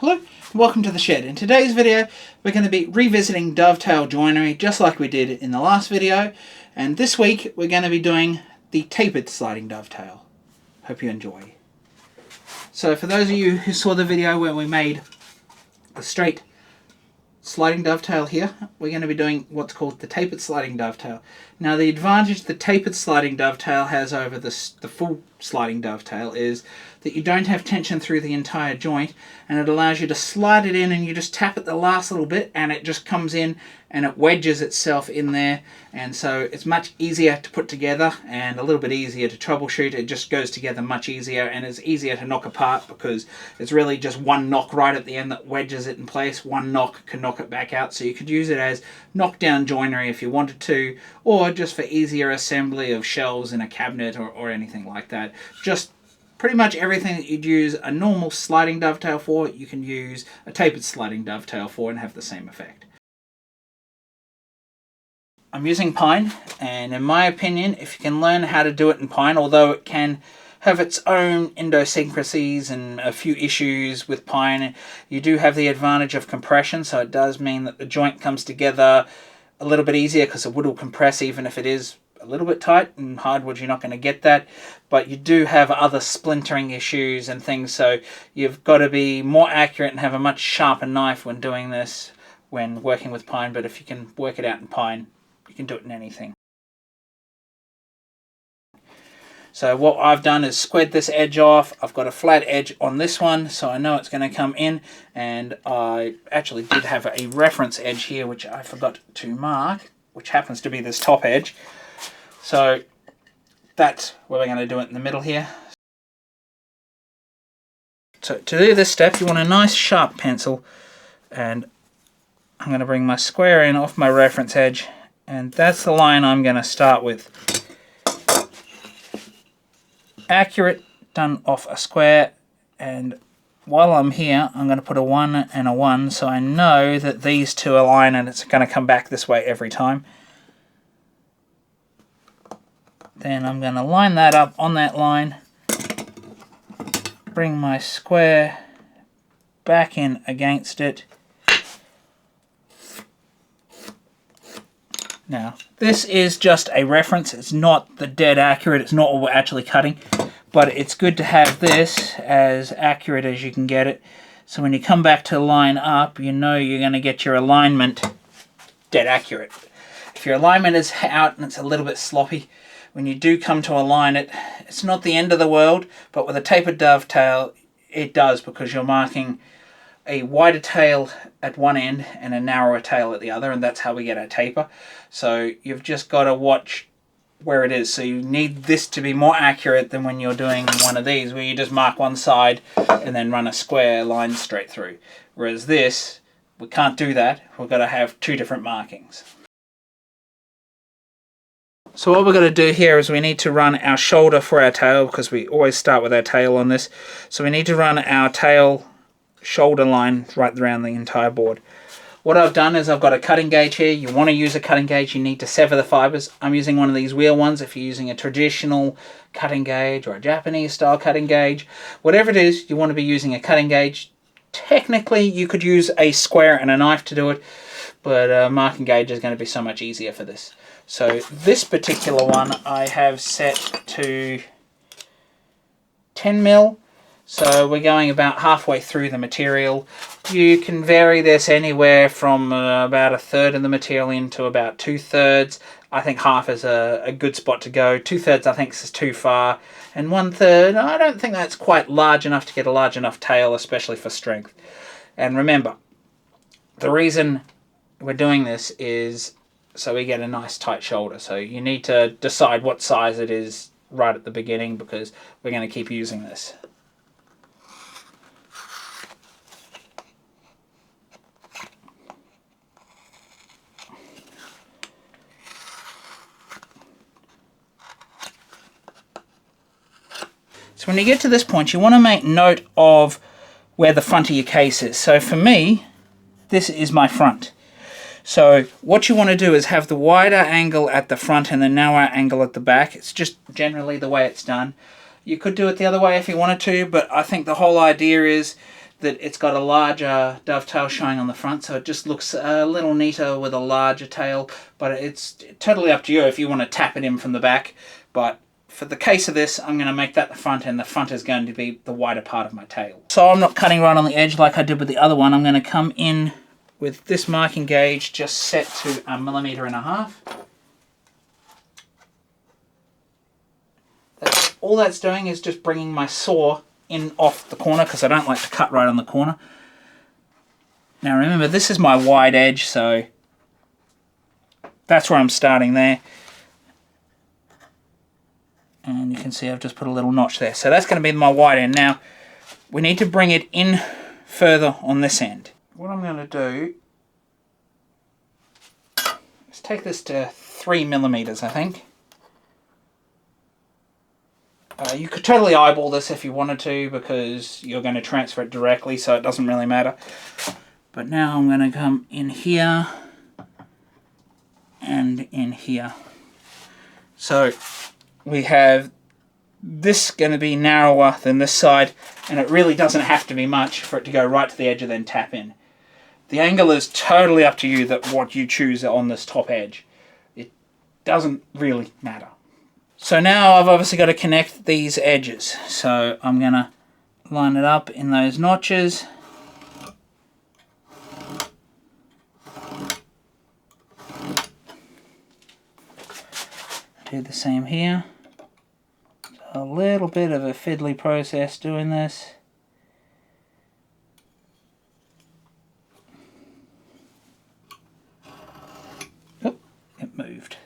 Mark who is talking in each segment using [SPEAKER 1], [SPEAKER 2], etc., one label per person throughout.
[SPEAKER 1] Hello, and welcome to the shed. In today's video we're going to be revisiting dovetail joinery just like we did in the last video, and this week we're going to be doing the tapered sliding dovetail. Hope you enjoy. So for those of you who saw the video where we made a straight sliding dovetail here, we're going to be doing what's called the tapered sliding dovetail. Now the advantage the tapered sliding dovetail has over the full sliding dovetail is that you don't have tension through the entire joint, and it allows you to slide it in and you just tap it the last little bit and it just comes in and it wedges itself in there, and so it's much easier to put together and a little bit easier to troubleshoot. It just goes together much easier and it's easier to knock apart because it's really just one knock right at the end that wedges it in place. One knock can knock it back out, so you could use it as knockdown joinery if you wanted to, or just for easier assembly of shelves in a cabinet or anything like that. Just pretty much everything that you'd use a normal sliding dovetail for, you can use a tapered sliding dovetail for and have the same effect. I'm using pine, and in my opinion, if you can learn how to do it in pine, although it can have its own idiosyncrasies and a few issues with pine, you do have the advantage of compression, so it does mean that the joint comes together a little bit easier because the wood will compress even if it is a little bit tight. In hardwood you're not going to get that, but you do have other splintering issues and things, so you've got to be more accurate and have a much sharper knife when doing this when working with pine. But if you can work it out in pine, you can do it in anything. So what I've done is squared this edge off. I've got a flat edge on this one, so I know it's going to come in, and I actually did have a reference edge here which I forgot to mark, which happens to be this top edge. So that's where we're going to do it in the middle here. So to do this step you want a nice sharp pencil, and I'm going to bring my square in off my reference edge, and that's the line I'm going to start with. Accurate, done off a square, and while I'm here I'm going to put a 1 and a 1 so I know that these two align and it's going to come back this way every time. Then I'm going to line that up on that line, bring my square back in against it. Now, this is just a reference, it's not the dead accurate, it's not what we're actually cutting, but it's good to have this as accurate as you can get it. So when you come back to line up, you know you're going to get your alignment dead accurate. If your alignment is out and it's a little bit sloppy, when you do come to align it, it's not the end of the world, but with a tapered dovetail, it does, because you're marking a wider tail at one end and a narrower tail at the other, and that's how we get our taper. So you've just got to watch where it is. So you need this to be more accurate than when you're doing one of these, where you just mark one side and then run a square line straight through. Whereas this, we can't do that. We've got to have two different markings. So what we're going to do here is we need to run our shoulder for our tail, because we always start with our tail on this. So we need to run our tail shoulder line right around the entire board. What I've done is I've got a cutting gauge here. You want to use a cutting gauge, you need to sever the fibers. I'm using one of these wheel ones. If you're using a traditional cutting gauge or a Japanese style cutting gauge, whatever it is, you want to be using a cutting gauge. Technically you could use a square and a knife to do it, but a marking gauge is going to be so much easier for this. So this particular one I have set to 10 mil. So we're going about halfway through the material. You can vary this anywhere from about 1/3 of the material into about 2/3. I think half is a good spot to go. 2/3 I think is too far. And 1/3, I don't think that's quite large enough to get a large enough tail, especially for strength. And remember, the reason we're doing this is so we get a nice tight shoulder. So you need to decide what size it is right at the beginning, because we're going to keep using this. So when you get to this point, you want to make note of where the front of your case is. So for me, this is my front. So what you want to do is have the wider angle at the front and the narrower angle at the back. It's just generally the way it's done. You could do it the other way if you wanted to, but I think the whole idea is that it's got a larger dovetail showing on the front, so it just looks a little neater with a larger tail, but it's totally up to you if you want to tap it in from the back. But for the case of this, I'm going to make that the front, and the front is going to be the wider part of my tail. So I'm not cutting right on the edge like I did with the other one. I'm going to come in with this marking gauge just set to 1.5 millimeters. All that's doing is just bringing my saw in off the corner, because I don't like to cut right on the corner. Now remember, this is my wide edge, so that's where I'm starting there. And you can see I've just put a little notch there. So that's going to be my wide end. Now, we need to bring it in further on this end. What I'm going to do is take this to 3 millimeters, I think. You could totally eyeball this if you wanted to, because you're going to transfer it directly, so it doesn't really matter. But now I'm going to come in here and in here. So we have this going to be narrower than this side, and it really doesn't have to be much for it to go right to the edge and then tap in. The angle is totally up to you, that what you choose on this top edge. It doesn't really matter. So now I've obviously got to connect these edges. So I'm going to line it up in those notches. Do the same here. A little bit of a fiddly process doing this. Oh, it moved.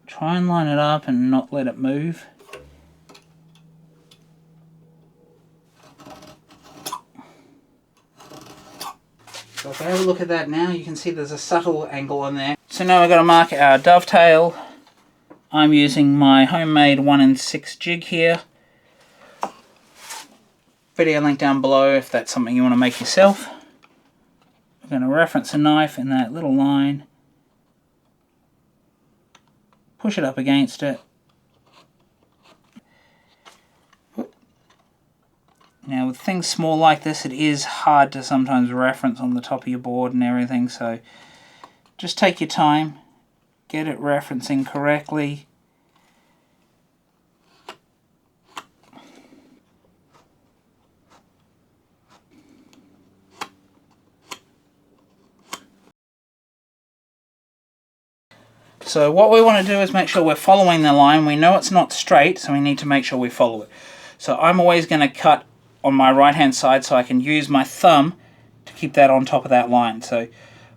[SPEAKER 1] Try and line it up and not let it move. So if I have a look at that now, you can see there's a subtle angle on there. So now we've got to mark our dovetail. I'm using my homemade 1/6 jig here. Video link down below if that's something you want to make yourself. I'm going to reference a knife in that little line. Push it up against it. Now with things small like this, it is hard to sometimes reference on the top of your board and everything, so just take your time, get it referencing correctly. So what we want to do is make sure we're following the line. We know it's not straight, so we need to make sure we follow it. So I'm always going to cut on my right hand side so I can use my thumb to keep that on top of that line. So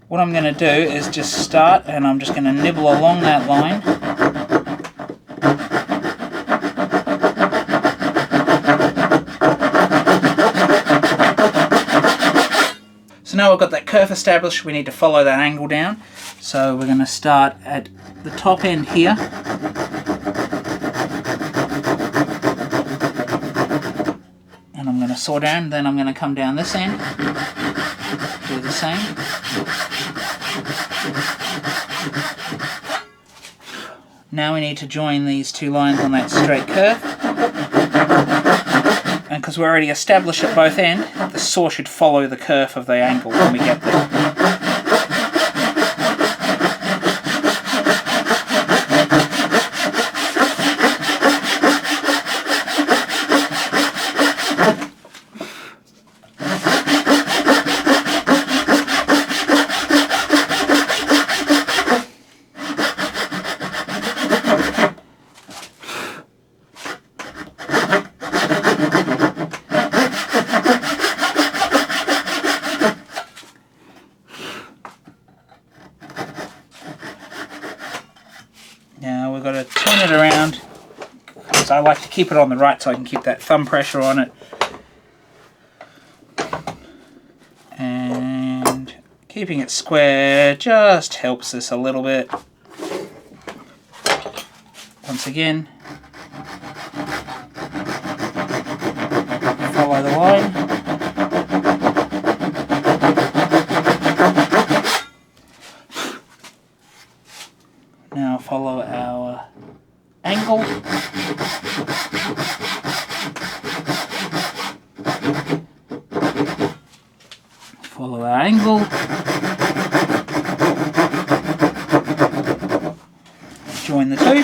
[SPEAKER 1] what I'm going to do is just start, and I'm just going to nibble along that line. So now we've got that curve established, we need to follow that angle down. So we're going to start at the top end here. And I'm going to saw down, then I'm going to come down this end, do the same. Now we need to join these two lines on that straight curve. And because we're already established at both ends, the saw should follow the curve of the angle when we get there. Now we've got to turn it around, because I like to keep it on the right so I can keep that thumb pressure on it. And keeping it square just helps this a little bit. Once again, follow the line. Now follow our angle. Follow our angle. Join the two.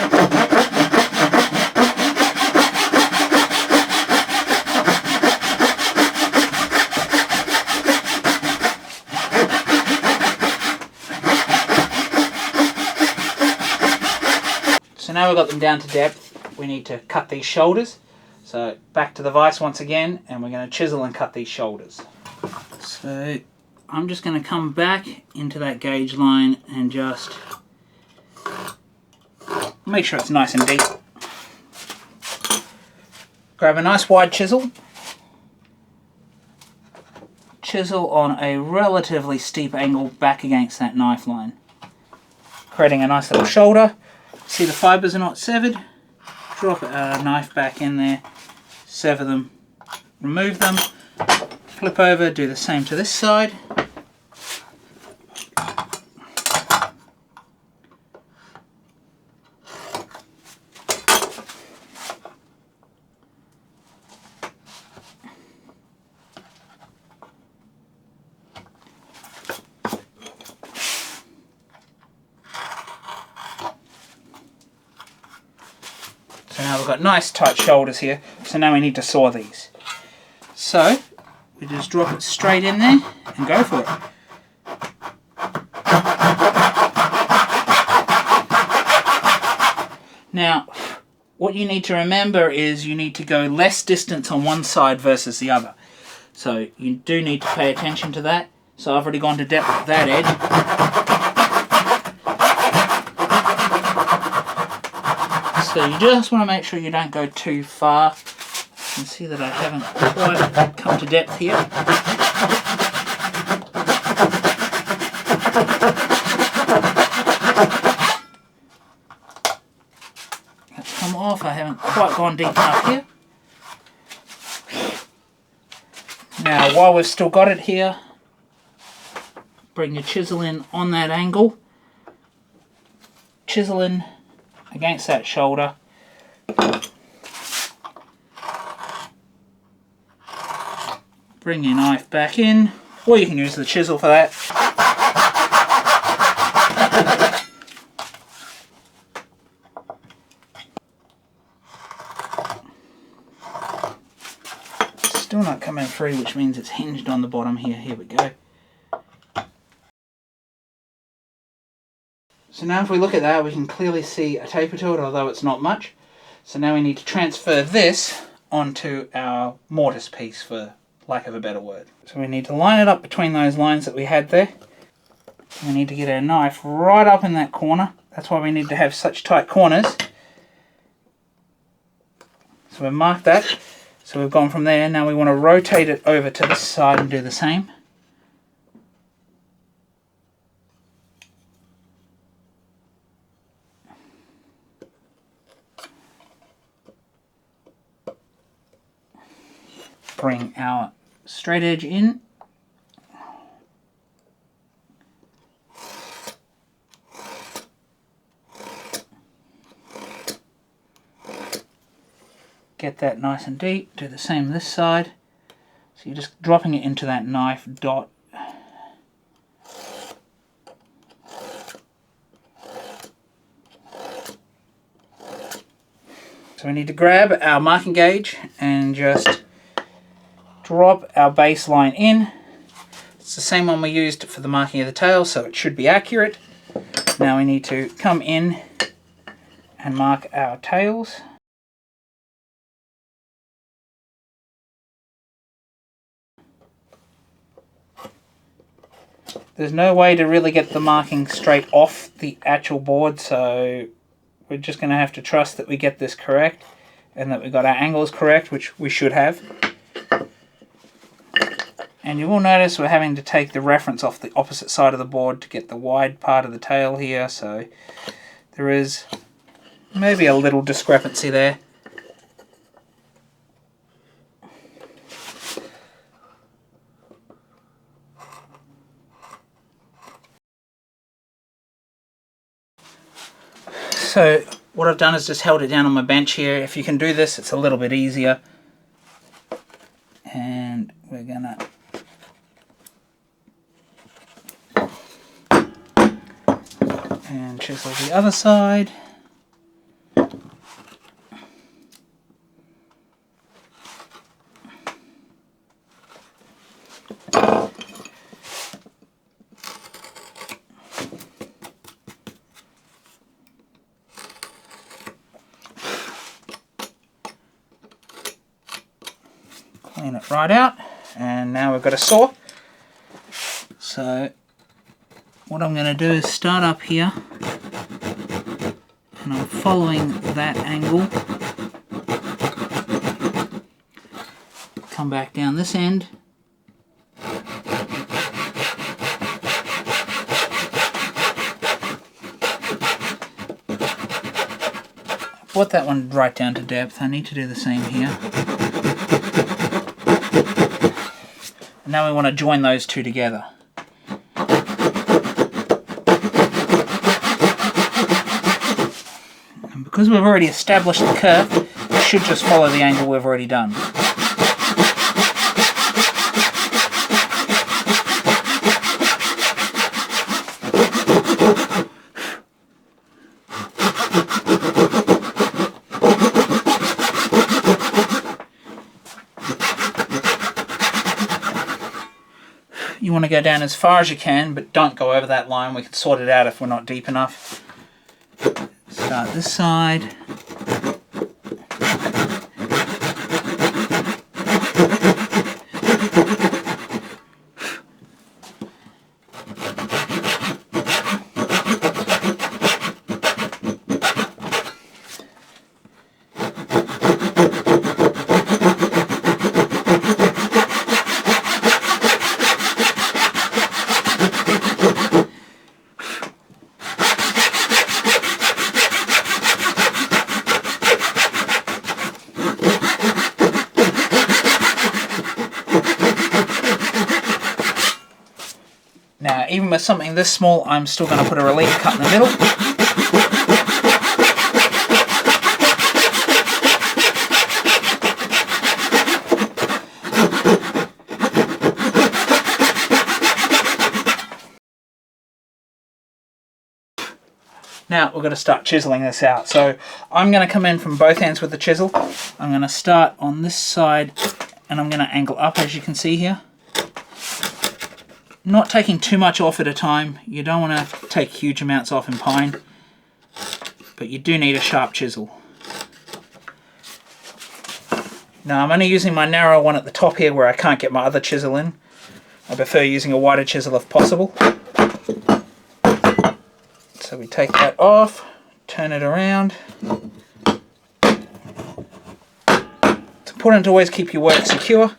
[SPEAKER 1] So now we've got them down to depth, we need to cut these shoulders. So back to the vise once again, and we're going to chisel and cut these shoulders. So I'm just going to come back into that gauge line and just make sure it's nice and deep. Grab a nice wide chisel. Chisel on a relatively steep angle back against that knife line, creating a nice little shoulder. See the fibres are not severed. Drop a knife back in there, sever them, remove them, flip over, do the same to this side. So now we've got nice tight shoulders here, so now we need to saw these. So we just drop it straight in there and go for it. Now what you need to remember is you need to go less distance on one side versus the other. So you do need to pay attention to that. So I've already gone to depth with that edge. So you just want to make sure you don't go too far. You can see that I haven't quite come to depth here. That's come off, I haven't quite gone deep enough here. Now while we've still got it here, bring your chisel in on that angle. Chisel in against that shoulder. Bring your knife back in, or you can use the chisel for that. Still not coming free, which means it's hinged on the bottom here. Here we go. So now if we look at that, we can clearly see a taper to it, although it's not much. So now we need to transfer this onto our mortise piece, for lack of a better word. So we need to line it up between those lines that we had there. We need to get our knife right up in that corner. That's why we need to have such tight corners. So we've marked that. So we've gone from there. Now we want to rotate it over to this side and do the same. Bring our straight edge in. Get that nice and deep. Do the same this side. So you're just dropping it into that knife dot. So we need to grab our marking gauge and just drop our baseline in. It's the same one we used for the marking of the tail, so it should be accurate. Now we need to come in and mark our tails. There's no way to really get the marking straight off the actual board, so we're just going to have to trust that we get this correct and that we got our angles correct, which we should have. And you will notice we're having to take the reference off the opposite side of the board to get the wide part of the tail here, so there is maybe a little discrepancy there. So what I've done is just held it down on my bench here. If you can do this, it's a little bit easier. And we're gonna And chisel the other side. Clean it right out, and now we've got a saw. So what I'm going to do is start up here, and I'm following that angle. Come back down this end. Brought that one right down to depth. I need to do the same here. And now we want to join those two together. And because we've already established the curve, we should just follow the angle we've already done. You want to go down as far as you can, but don't go over that line. We can sort it out if we're not deep enough. Start this side. Now, even with something this small, I'm still going to put a relief cut in the middle. Now we're going to start chiseling this out. So I'm going to come in from both ends with the chisel. I'm going to start on this side and I'm going to angle up, as you can see here. Not taking too much off at a time. You don't want to take huge amounts off in pine, but you do need a sharp chisel. Now I'm only using my narrow one at the top here where I can't get my other chisel in. I prefer using a wider chisel if possible. So we take that off, turn it around. It's important to always keep your work secure.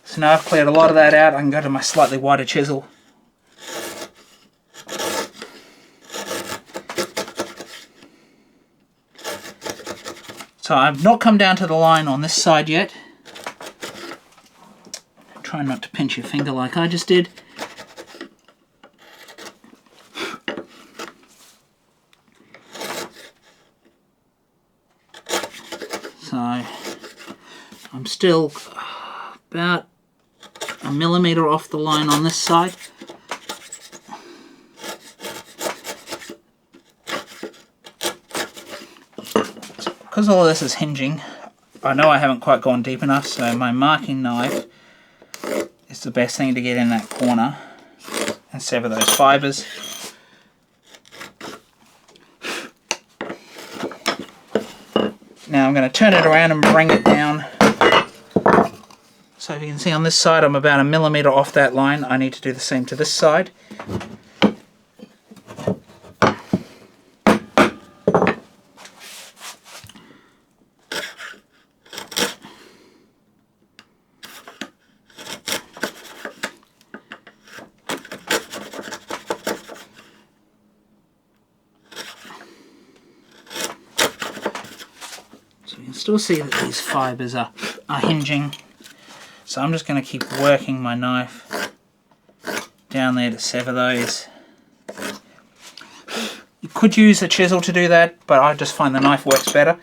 [SPEAKER 1] So now I've cleared a lot of that out, I can go to my slightly wider chisel. So I've not come down to the line on this side yet. Try not to pinch your finger like I just did. So I'm still about a millimetre off the line on this side. Because all of this is hinging, I know I haven't quite gone deep enough, so my marking knife is the best thing to get in that corner and sever those fibres. Now I'm going to turn it around and bring it down. So if you can see on this side I'm about a millimetre off that line. I need to do the same to this side. So you can still see that these fibres are hinging. So I'm just going to keep working my knife down there to sever those. You could use a chisel to do that, but I just find the knife works better.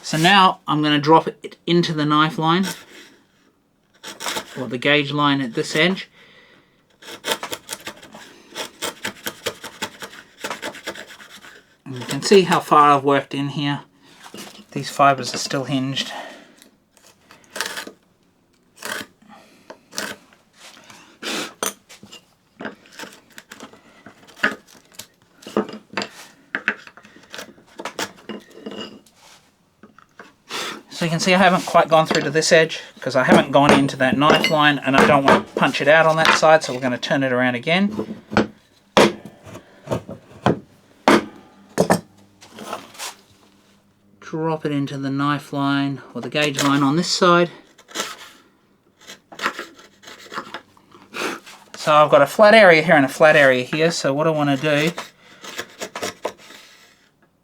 [SPEAKER 1] So now I'm going to drop it into the knife line, or the gauge line at this edge. And you can see how far I've worked in here. These fibres are still hinged. So you can see I haven't quite gone through to this edge because I haven't gone into that knife line, and I don't want to punch it out on that side, so we're going to turn it around again. Drop it into the knife line or the gauge line on this side. So I've got a flat area here and a flat area here, so what I want to do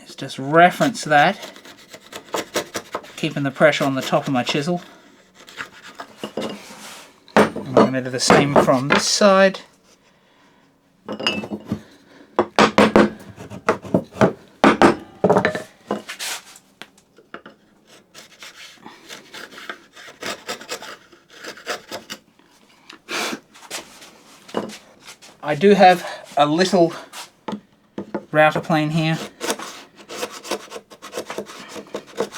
[SPEAKER 1] is just reference that, keeping the pressure on the top of my chisel. And I'm going to do the same from this side. I do have a little router plane here,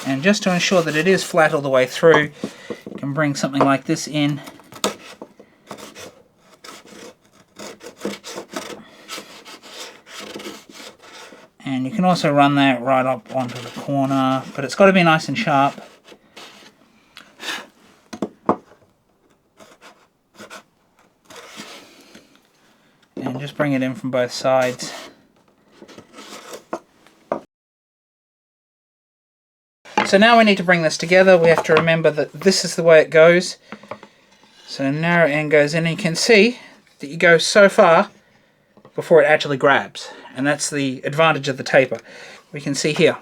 [SPEAKER 1] and just to ensure that it is flat all the way through, you can bring something like this in and you can also run that right up onto the corner, but it's got to be nice and sharp. And just bring it in from both sides. So now we need to bring this together. We have to remember that this is the way it goes. So narrow end goes in, and you can see that you go so far before it actually grabs. And that's the advantage of the taper. We can see here,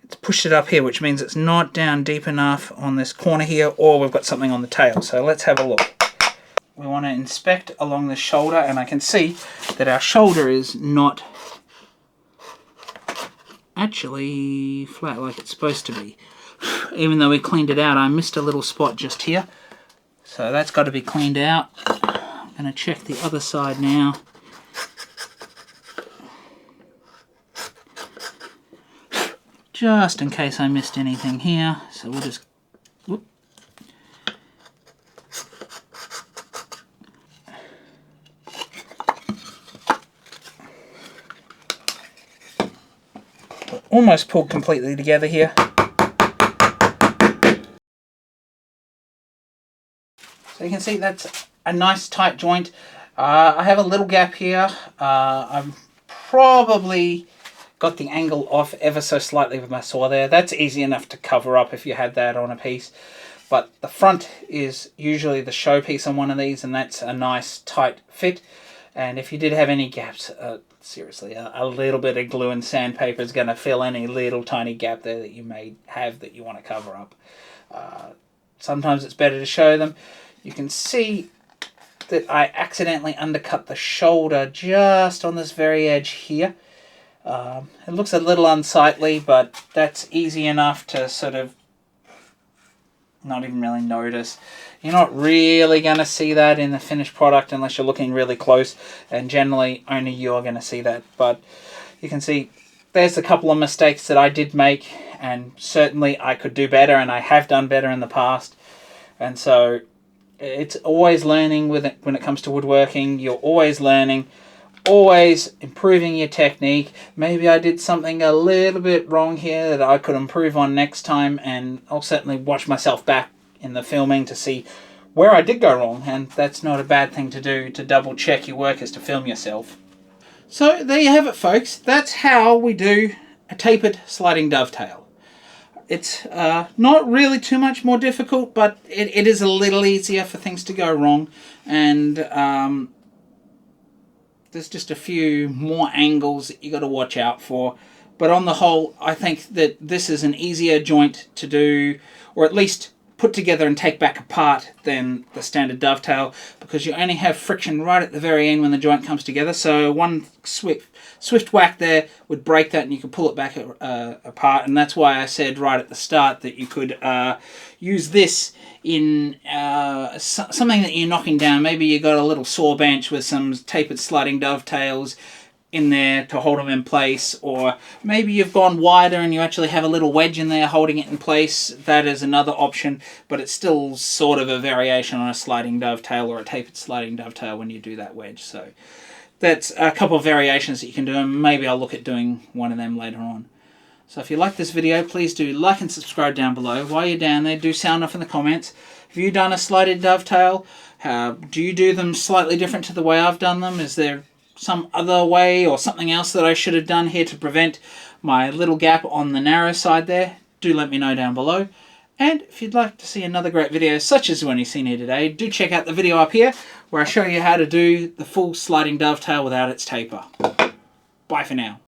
[SPEAKER 1] it's pushed it up here, which means it's not down deep enough on this corner here, or we've got something on the tail. So let's have a look. We want to inspect along the shoulder, and I can see that our shoulder is not actually flat like it's supposed to be. Even though we cleaned it out, I missed a little spot just here. So that's got to be cleaned out. I'm going to check the other side now. Just in case I missed anything here. So we'll just... Whoop. Almost pulled completely together here. So you can see that's a nice tight joint. I have a little gap here. I've probably got the angle off ever so slightly with my saw there. That's easy enough to cover up if you had that on a piece. But the front is usually the showpiece on one of these, and that's a nice tight fit. And if you did have any gaps, seriously, a little bit of glue and sandpaper is going to fill any little tiny gap there that you may have that you want to cover up. Sometimes it's better to show them. You can see that I accidentally undercut the shoulder just on this very edge here. It looks a little unsightly, but that's easy enough to sort of not even really notice. You're not really going to see that in the finished product unless you're looking really close, and generally only you're going to see that. But you can see there's a couple of mistakes that I did make, and certainly I could do better, and I have done better in the past. And so it's always learning with it when it comes to woodworking. You're always learning, always improving your technique. Maybe I did something a little bit wrong here that I could improve on next time, and I'll certainly watch myself back in the filming to see where I did go wrong, and that's not a bad thing to do, to double check your work, is to film yourself. So there you have it, folks. That's how we do a tapered sliding dovetail. It's not really too much more difficult, but it is a little easier for things to go wrong, and there's just a few more angles that you got to watch out for. But on the whole, I think that this is an easier joint to do, or at least put together and take back apart than the standard dovetail, because you only have friction right at the very end when the joint comes together. So one swift whack there would break that and you could pull it back apart. And that's why I said right at the start that you could use this in something that you're knocking down. Maybe you got a little saw bench with some tapered sliding dovetails in there to hold them in place, or maybe you've gone wider and you actually have a little wedge in there holding it in place. That is another option, but it's still sort of a variation on a sliding dovetail or a tapered sliding dovetail when you do that wedge. So that's a couple of variations that you can do, and maybe I'll look at doing one of them later on. So if you like this video, please do like and subscribe down below. While you're down there, do sound off in the comments. Have you done a slided dovetail? Do you do them slightly different to the way I've done them? Is there some other way or something else that I should have done here to prevent my little gap on the narrow side there? Do let me know down below. And if you'd like to see another great video such as the one you've seen here today, do check out the video up here where I show you how to do the full sliding dovetail without its taper. Bye for now.